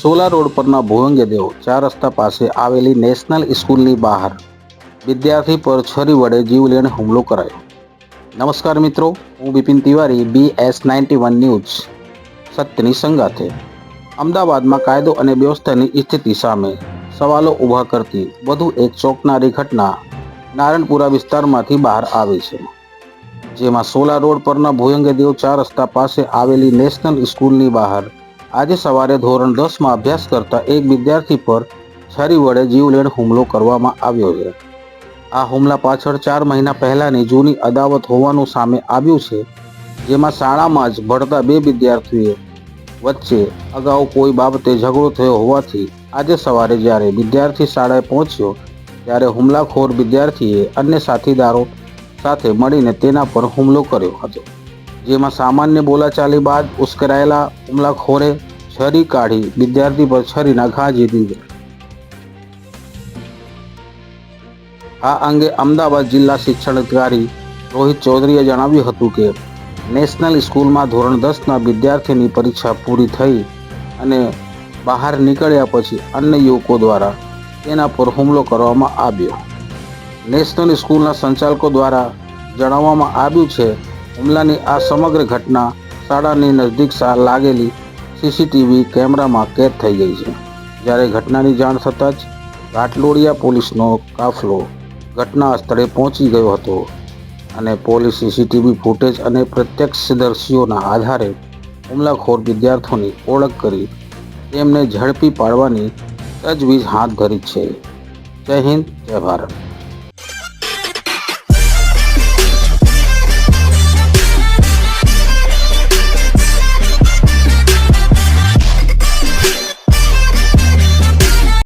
Sola road પરના ભુવંગદેવ 4 રસ્તા પાસે આવેલી નેશનલ સ્કૂલની બહાર વિદ્યાર્થી પર છરી વડે જીવલેણ હુમલો કરાયો। નમસ્કાર મિત્રો, હું બિપિન તિવારી, BS91 ન્યૂઝ સત્યની સંગાથે। અમદાવાદમાં કાયદો અને વ્યવસ્થાની સ્થિતિ સામે સવાલો ઊભા કરતી વધુ એક ચોંકનારી ઘટના નારણપુરા વિસ્તારમાંથી બહાર આવી છે, જેમાં સોલા રોડ પરના ભુવંગદેવ 4 રસ્તા પાસે આવેલી નેશનલ સ્કૂલની બહાર આજે સવારે ધોરણ 10માં અભ્યાસ કરતા એક વિદ્યાર્થી પર છરી વડે જીવલેણ હુમલો કરવામાં આવ્યો છે। આ હુમલા પાછળ 4 મહિના પહેલાની જૂની અદાવત હોવાનું સામે આવ્યું છે, જેમાં શાળામાં જ ભણતા 2 વિદ્યાર્થીઓ વચ્ચે અગાઉ કોઈ બાબતે ઝઘડો થયો હોવાથી આજે સવારે જ્યારે વિદ્યાર્થી શાળાએ પહોંચ્યો ત્યારે હુમલાખોર વિદ્યાર્થીએ અન્ય સાથીદારો સાથે મળીને તેના પર હુમલો કર્યો હતો, જેમાં સામાન્ય બોલાચાલી બાદ ઉશ્કેરાયેલા હુમલાખોરે છરી કાઢી વિદ્યાર્થી પર છરીના ઘા ઝીકી દીધા। આ અંગે અમદાવાદ જિલ્લા શિક્ષણાધિકારી રોહિત ચૌધરીએ જણાવ્યું હતું કે નેશનલ સ્કૂલમાં ધોરણ 10ના વિદ્યાર્થીની પરીક્ષા પૂરી થઈ અને બહાર નીકળ્યા પછી અન્ય યુવકો દ્વારા તેના પર હુમલો કરવામાં આવ્યો। નેશનલ સ્કૂલના સંચાલકો દ્વારા જણાવવામાં આવ્યું છે, હુમલાની આ સમગ્ર ઘટના શાળાની નજીક લાગેલી CCTV કેમેરામાં કેદ થઈ ગઈ છે। જ્યારે ઘટનાની જાણ થતાં જ ઘાટલોડિયા પોલીસનો કાફલો ઘટના સ્થળે પહોંચી ગયો હતો અને પોલીસ CCTV ફૂટેજ અને પ્રત્યક્ષદર્શીઓના આધારે હુમલાખોર વિદ્યાર્થીઓની ઓળખ કરી તેમને ઝડપી પાડવાની તજવીજ હાથ ધરી છે। જય હિન્દ, જય ભારત।